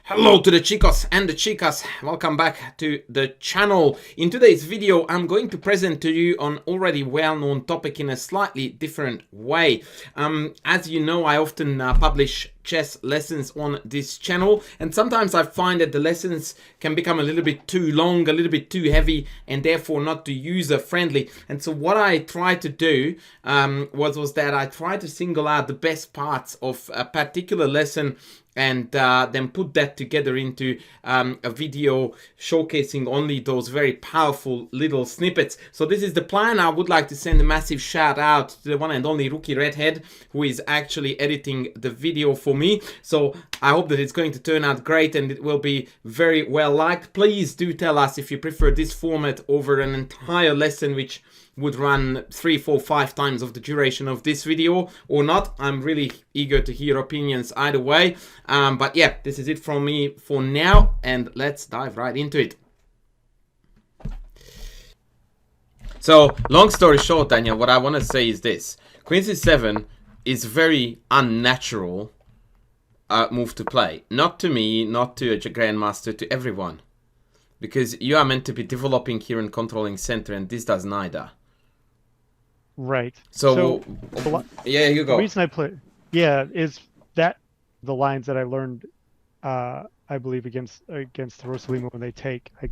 Hello to the chicos and the chicas, welcome back to the channel. In today's video I'm going to present to you an already well-known topic in a slightly different way. As you know, I often publish chess lessons on this channel, and sometimes I find that the lessons can become a little bit too long, a little bit too heavy, and therefore not too user friendly. And so what I tried to do was that I tried to single out the best parts of a particular lesson and then put that together into a video showcasing only those very powerful little snippets. So this is the plan. I would like to send a massive shout out to the one and only Rookie Redhead, who is actually editing the video for me. So I hope that it's going to turn out great and it will be very well liked. Please do tell us if you prefer this format over an entire lesson, which would run 3, 4, 5 times of the duration of this video or not. I'm really eager to hear opinions either way. But yeah, this is it from me for now, and let's dive right into it. So, long story short, Daniel, what I want to say is this. Queen c7 is very unnatural move to play. Not to me, not to a grandmaster, to everyone. Because you are meant to be developing here and controlling center, and this does neither. Right. So yeah, you go. The reason I play, is that the lines that I learned, I believe against Rosalima when they take. I'm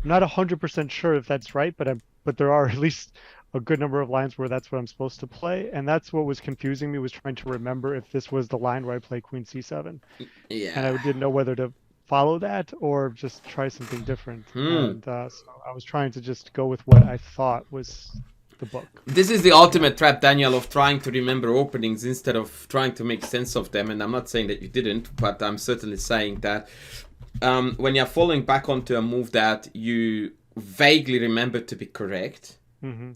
not 100% sure if that's right, but there are at least a good number of lines where that's what I'm supposed to play, and that's what was confusing me, was trying to remember if this was the line where I play Queen c7. Yeah. And I didn't know whether to follow that or just try something different. And so I was trying to just go with what I thought was the book. This is the ultimate trap, Daniel, of trying to remember openings instead of trying to make sense of them. And I'm not saying that you didn't, but I'm certainly saying that when you're falling back onto a move that you vaguely remember to be correct,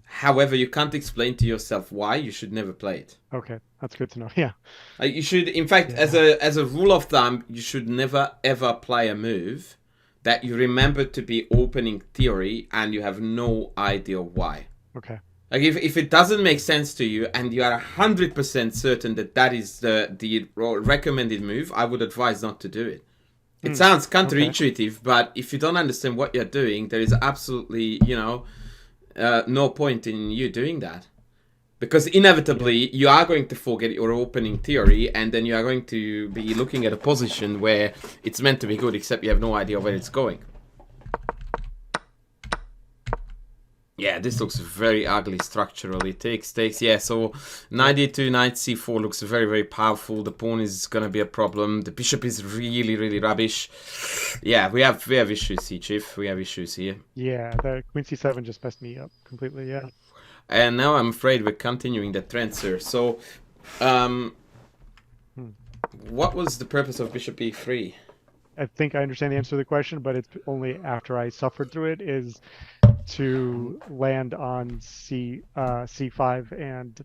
however, you can't explain to yourself why, you should never play it. Okay, that's good to know. Yeah. You should, in fact, as a rule of thumb, you should never ever play a move that you remember to be opening theory and you have no idea why. Okay. Like if it doesn't make sense to you and you are 100% certain that that is the recommended move, I would advise not to do it. It sounds counterintuitive, but if you don't understand what you're doing, there is absolutely, no point in you doing that. Because inevitably, you are going to forget your opening theory, and then you are going to be looking at a position where it's meant to be good, except you have no idea where it's going. Yeah, this looks very ugly structurally. Takes. Yeah, so knight e2, knight c4 looks very, very powerful. The pawn is going to be a problem. The bishop is really, really rubbish. Yeah, we have issues, c-chief. We have issues here. Yeah, the Queen c7 just messed me up completely, yeah. And now I'm afraid we're continuing the trend, sir. So, what was the purpose of bishop e3? I think I understand the answer to the question, but it's only after I suffered through it, is to land on c5 and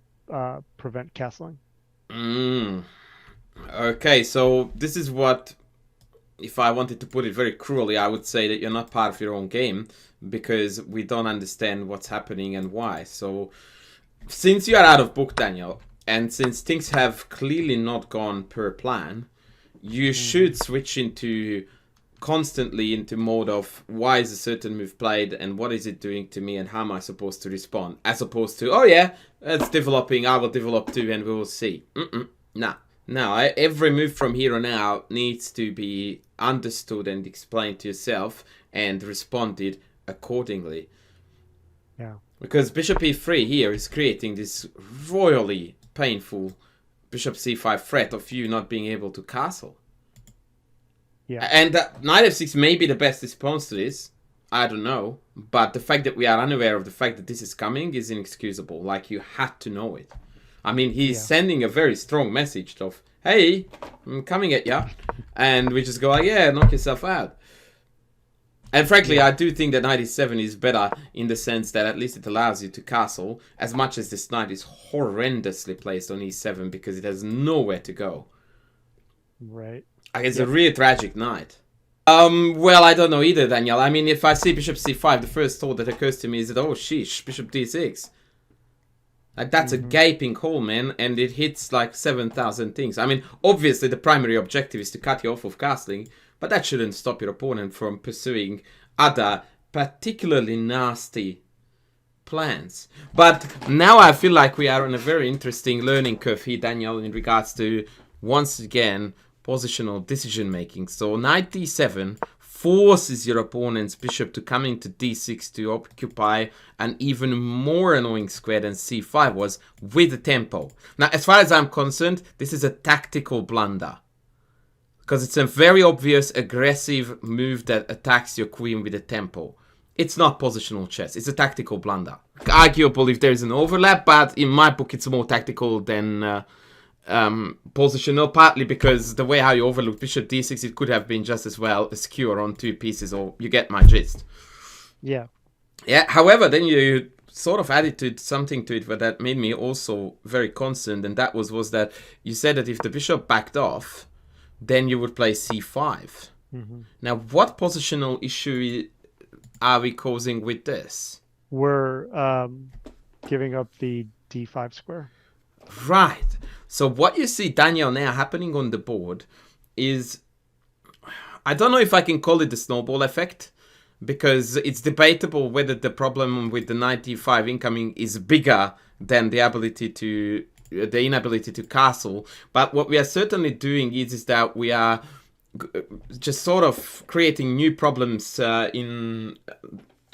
prevent castling. Okay, so this is what, if I wanted to put it very cruelly, I would say that you're not part of your own game because we don't understand what's happening and why. So since you are out of book, Daniel, and since things have clearly not gone per plan, you should switch constantly into mode of why is a certain move played and what is it doing to me and how am I supposed to respond, as opposed to, oh yeah, it's developing, I will develop too and we will see. No, every move from here on out needs to be understood and explained to yourself and responded accordingly. Yeah. Because bishop e3 here is creating this royally painful bishop c5 threat of you not being able to castle. Yeah. And knight f6 may be the best response to this. I don't know. But the fact that we are unaware of the fact that this is coming is inexcusable. Like, you had to know it. I mean, he's sending a very strong message of, hey, I'm coming at ya. And we just go like, yeah, knock yourself out. And frankly, I do think that knight e7 is better in the sense that at least it allows you to castle, as much as this knight is horrendously placed on e7 because it has nowhere to go. Right. It's a really tragic knight. Well, I don't know either, Daniel. I mean, if I see bishop c5, the first thought that occurs to me is that, oh, sheesh, bishop d6. Like, that's a gaping hole, man, and it hits like 7,000 things. I mean, obviously the primary objective is to cut you off of castling, but that shouldn't stop your opponent from pursuing other particularly nasty plans. But now I feel like we are on a very interesting learning curve here, Daniel, in regards to, once again, positional decision making. So knight d7 forces your opponent's bishop to come into d6 to occupy an even more annoying square than c5 was with the tempo. Now, as far as I'm concerned, this is a tactical blunder, because it's a very obvious aggressive move that attacks your queen with a tempo. It's not positional chess. It's a tactical blunder. Arguable if there's an overlap, but in my book it's more tactical than positional, partly because the way how you overlook bishop d6, it could have been just as well a skewer on 2 pieces, or you get my gist. Yeah. Yeah. However, then you sort of added something to it that made me also very concerned, and that was that you said that if the bishop backed off, then you would play c5. Now, what positional issue are we causing with this? We're giving up the d5 square. Right. So what you see, Daniel, now happening on the board is, I don't know if I can call it the snowball effect, because it's debatable whether the problem with the knight d5 incoming is bigger than the inability to castle. But what we are certainly doing is that we are just sort of creating new problems in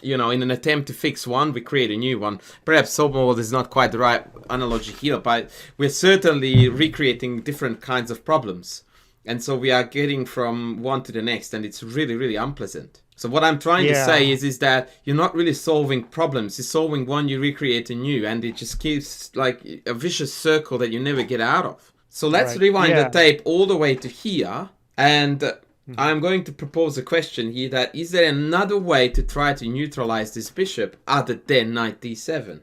an attempt to fix one, we create a new one. Perhaps snowball is not quite the right analogy here, but we're certainly recreating different kinds of problems. And so we are getting from one to the next, and it's really, really unpleasant. So what I'm trying to say is that you're not really solving problems. You're solving one, you recreate a new, and it just keeps like a vicious circle that you never get out of. So let's rewind the tape all the way to here, and I'm going to propose a question here that, is there another way to try to neutralize this bishop other than knight d7?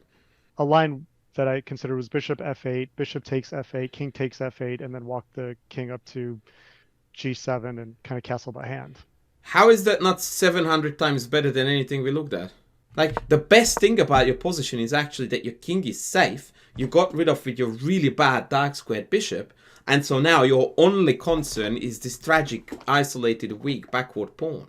A line that I consider was bishop f8, bishop takes f8, king takes f8, and then walk the king up to g7 and kind of castle by hand. How is that not 700 times better than anything we looked at? Like, the best thing about your position is actually that your king is safe. You got rid of with your really bad dark squared bishop. And so now your only concern is this tragic, isolated, weak backward pawn.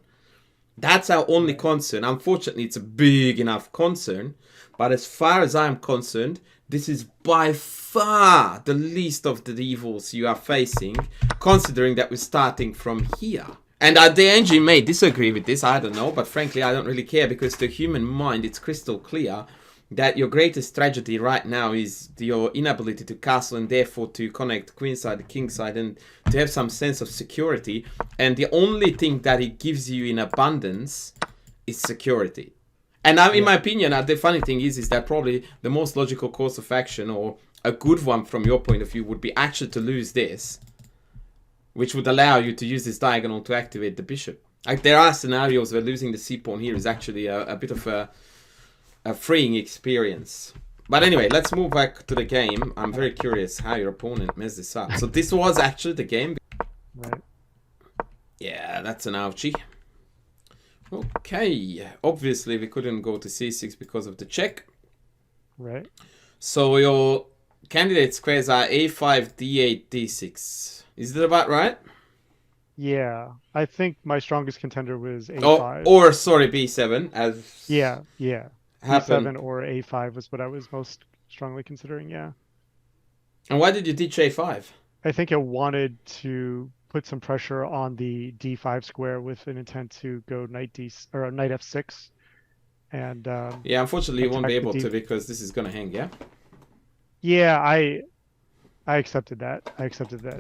That's our only concern. Unfortunately, it's a big enough concern. But as far as I'm concerned, this is by far the least of the evils you are facing, considering that we're starting from here. And the engine may disagree with this, I don't know. But frankly, I don't really care, because the human mind, it's crystal clear that your greatest tragedy right now is your inability to castle, and therefore to connect queenside to kingside, and to have some sense of security. And the only thing that it gives you in abundance is security. And in my opinion, the funny thing is that probably the most logical course of action, or a good one from your point of view, would be actually to lose this, which would allow you to use this diagonal to activate the bishop. Like, there are scenarios where losing the c-pawn here is actually a bit of a freeing experience. But anyway, let's move back to the game. I'm very curious how your opponent messed this up. So this was actually the game. Right. Yeah, that's an ouchie. Okay. Obviously, we couldn't go to c6 because of the check. Right. So your candidate squares are a5, d8, d6. Is that about right? Yeah. I think my strongest contender was a5. Or sorry, b7. As yeah. happened. b7 or a5 was what I was most strongly considering, yeah. And why did you teach a5? I think I wanted to put some pressure on the d5 square with an intent to go knight f6. And yeah, unfortunately, you won't be able to, because this is going to hang, yeah? Yeah, I accepted that.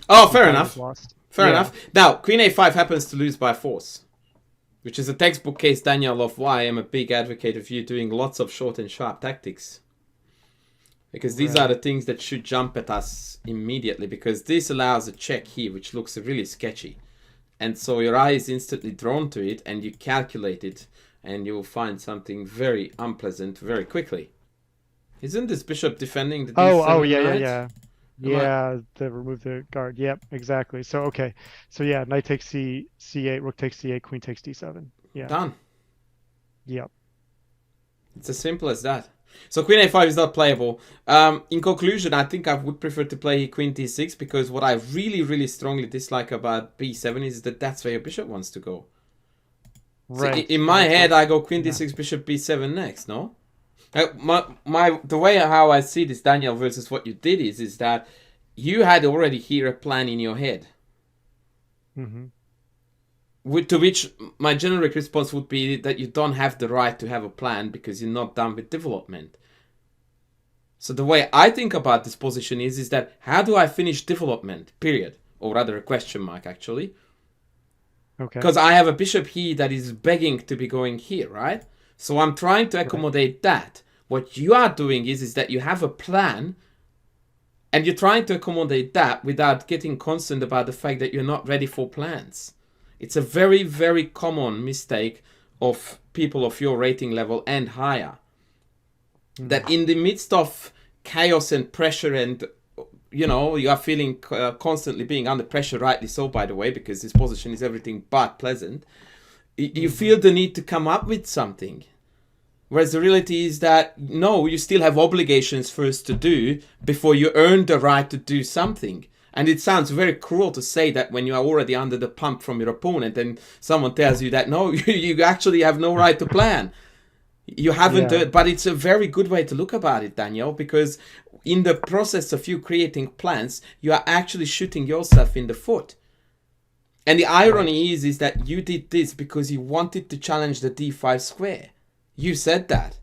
Oh, fair enough. Lost. Fair enough. Now, queen a5 happens to lose by force, which is a textbook case, Daniel, of why I'm a big advocate of you doing lots of short and sharp tactics. Because these are the things that should jump at us immediately, because this allows a check here, which looks really sketchy. And so your eye is instantly drawn to it, and you calculate it, and you will find something very unpleasant very quickly. Isn't this bishop defending the d7 knight? Yeah, they remove the guard. Yep, exactly. So, okay. So, yeah, knight takes c8, rook takes c8, queen takes d7. Yeah. Done. Yep. It's as simple as that. So queen a5 is not playable. In conclusion, I think I would prefer to play queen d6 because what I really, really strongly dislike about b7 is that that's where your bishop wants to go. Right. So in my head, I go queen d6, bishop b7 next, no? The way how I see this, Daniel, versus what you did is that you had already here a plan in your head. To which my generic response would be that you don't have the right to have a plan because you're not done with development. So the way I think about this position is that how do I finish development, period? Or rather a question mark, actually. Okay. Because I have a bishop here that is begging to be going here, right? So I'm trying to accommodate that. What you are doing is that you have a plan and you're trying to accommodate that without getting concerned about the fact that you're not ready for plans. It's a very, very common mistake of people of your rating level and higher. That in the midst of chaos and pressure and, you know, you are feeling constantly being under pressure, rightly so, by the way, because this position is everything but pleasant. You feel the need to come up with something. Whereas the reality is that, no, you still have obligations first to do before you earn the right to do something. And it sounds very cruel to say that when you are already under the pump from your opponent and someone tells you that, no, you actually have no right to plan. You haven't, but it's a very good way to look about it, Daniel, because in the process of you creating plans, you are actually shooting yourself in the foot. And the irony is that you did this because you wanted to challenge the d5 square. You said that.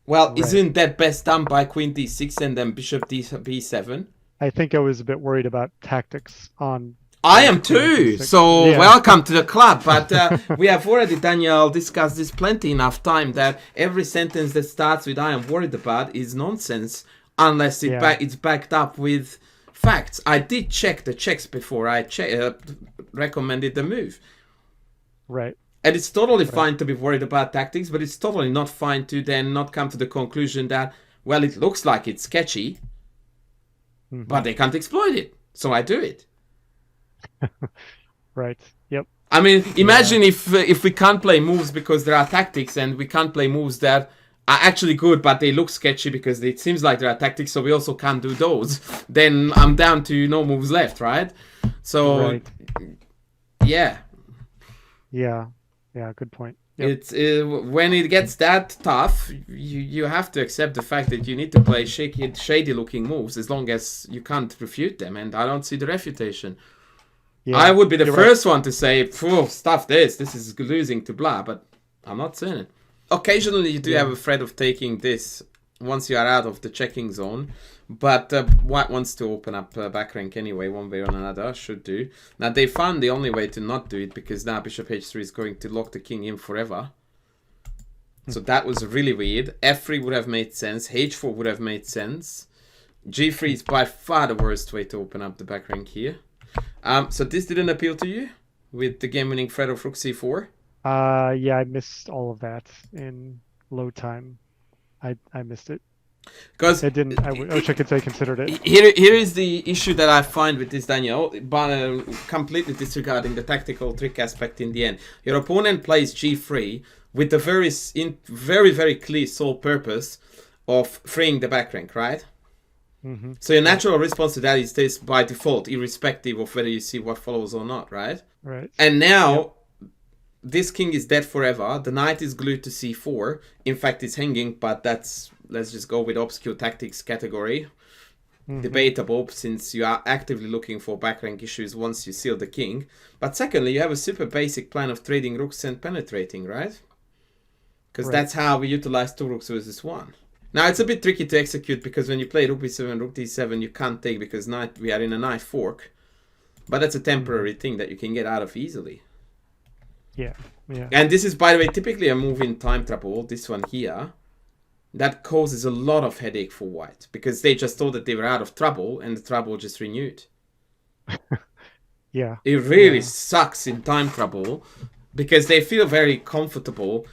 Well, isn't that best done by queen d6 and then bishop b7? I think I was a bit worried about tactics on... I am too, so welcome to the club. But we have already, Daniel, discussed this plenty enough time that every sentence that starts with I am worried about is nonsense unless it's backed up with facts. I did check the checks before I recommended the move. Right. And it's totally fine to be worried about tactics, but it's totally not fine to then not come to the conclusion that, well, it looks like it's sketchy, but they can't exploit it, so I do it. Right. Yep. I mean, imagine if we can't play moves because there are tactics, and we can't play moves that are actually good, but they look sketchy because it seems like there are tactics, so we also can't do those. Then I'm down to no moves left, right? So, yeah. Yeah, good point. Yep. It's when it gets that tough, you have to accept the fact that you need to play shady looking moves as long as you can't refute them, and I don't see the refutation. I would be the first one to say, stuff this is losing to blah, but I'm not saying it. Occasionally you do have a threat of taking this once you are out of the checking zone, but white wants to open up back rank anyway, one way or another, should do. Now they found the only way to not do it, because now bishop h3 is going to lock the king in forever. So that was really weird. f3 would have made sense, h4 would have made sense. g3 is by far the worst way to open up the back rank here. So this didn't appeal to you with the game-winning threat of rook c4? Yeah, I missed all of that in low time. I missed it. Because I didn't. I wish I could say considered it. Here is the issue that I find with this, Daniel, but completely disregarding the tactical trick aspect in the end. Your opponent plays g3 with the very, very clear sole purpose of freeing the back rank, right? So your natural response to that is this by default, irrespective of whether you see what follows or not, right? Right. And now this king is dead forever. The knight is glued to c4. In fact, it's hanging, but that's, let's just go with obscure tactics category. Debatable, since you are actively looking for back rank issues once you seal the king. But secondly, you have a super basic plan of trading rooks and penetrating, right? Because that's how we utilize 2 rooks versus 1. Now, it's a bit tricky to execute, because when you play rook b7, rook d7, you can't take, because we are in a knight fork. But that's a temporary thing that you can get out of easily. Yeah. And this is, by the way, typically a move in time trouble, this one here. That causes a lot of headache for white, because they just thought that they were out of trouble, and the trouble just renewed. Yeah. It really sucks in time trouble, because they feel very comfortable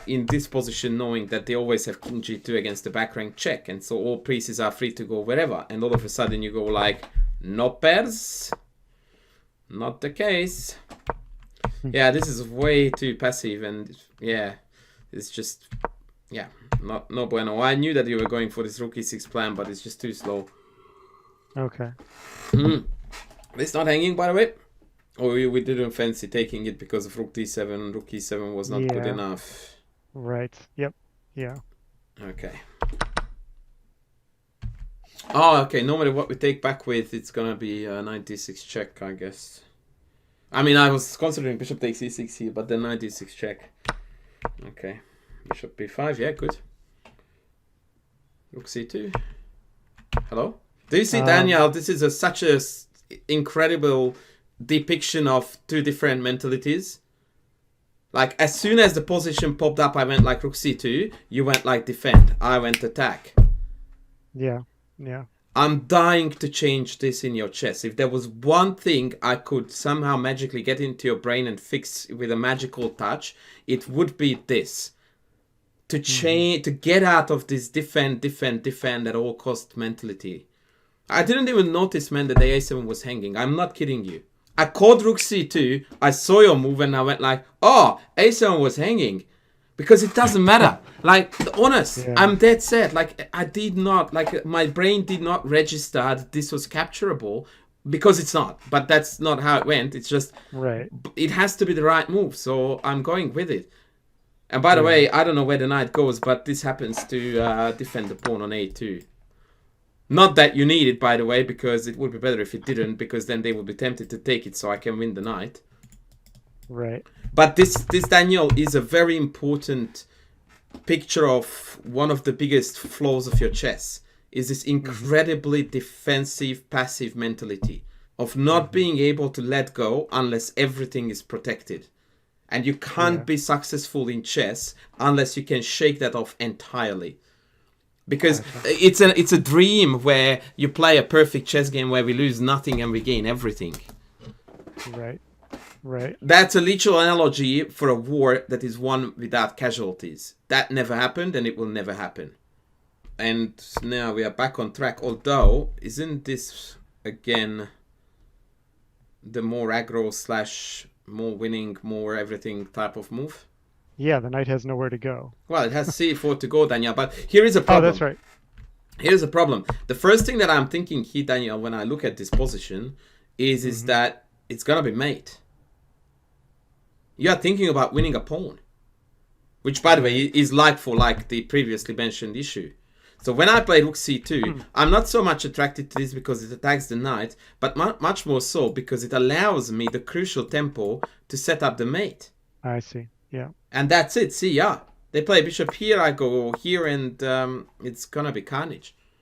in this position, knowing that they always have king g2 against the back rank check, and so all pieces are free to go wherever. And all of a sudden you go like, no pairs, not the case. Yeah, this is way too passive, and yeah, it's just, Yeah, no bueno. I knew that you were going for this rook e6 plan, but it's just too slow. Okay. It's not hanging, by the way. Or we didn't fancy taking it because of rook d7. Rook e7 was not good enough. Right. Yep. Yeah. Okay. Oh, okay. Normally what we take back with, it's gonna be a knight d6 check, I guess. I mean, I was considering bishop takes e6 here, but then knight d6 check. Okay. Bishop b5, yeah, good. Rook c2. Hello? Do you see, Daniel? This is such a incredible depiction of two different mentalities. Like, as soon as the position popped up, I went like rook c2. You went like defend. I went attack. Yeah. Yeah. I'm dying to change this in your chess. If there was one thing I could somehow magically get into your brain and fix with a magical touch, it would be this. To change, to get out of this defend at all cost mentality. I didn't even notice, man, that the a7 was hanging. I'm not kidding you. I called rook c2, I saw your move, and I went like, oh, a7 was hanging. Because it doesn't matter. Like, honest, I'm dead set. Like, I did not, like, my brain did not register that this was capturable. Because it's not. But that's not how it went. It's just, it has to be the right move. So I'm going with it. And by the way, I don't know where the knight goes, but this happens to defend the pawn on a2. Not that you need it, by the way, because it would be better if it didn't, because then they would be tempted to take it so I can win the knight. Right. But this Daniel, is a very important picture of one of the biggest flaws of your chess. Is this incredibly defensive, passive mentality of not being able to let go unless everything is protected. And you can't be successful in chess unless you can shake that off entirely. Because it's a dream where you play a perfect chess game where we lose nothing and we gain everything. Right. Right. That's a literal analogy for a war that is won without casualties. That never happened and it will never happen. And now we are back on track. Although, isn't this again the more aggro / more winning, more everything type of move? Yeah, the knight has nowhere to go. Well, it has c4 to go, Daniel. But here is a problem. Oh, that's right. Here's a problem. The first thing that I'm thinking here, Daniel, when I look at this position, is that it's gonna be mate. You are thinking about winning a pawn, which, by the way, is like for like the previously mentioned issue. So when I play rook c2, I'm not so much attracted to this because it attacks the knight, but much more so because it allows me the crucial tempo to set up the mate. I see. Yeah. And that's it. See, yeah. They play bishop here, I go here, and it's gonna be carnage.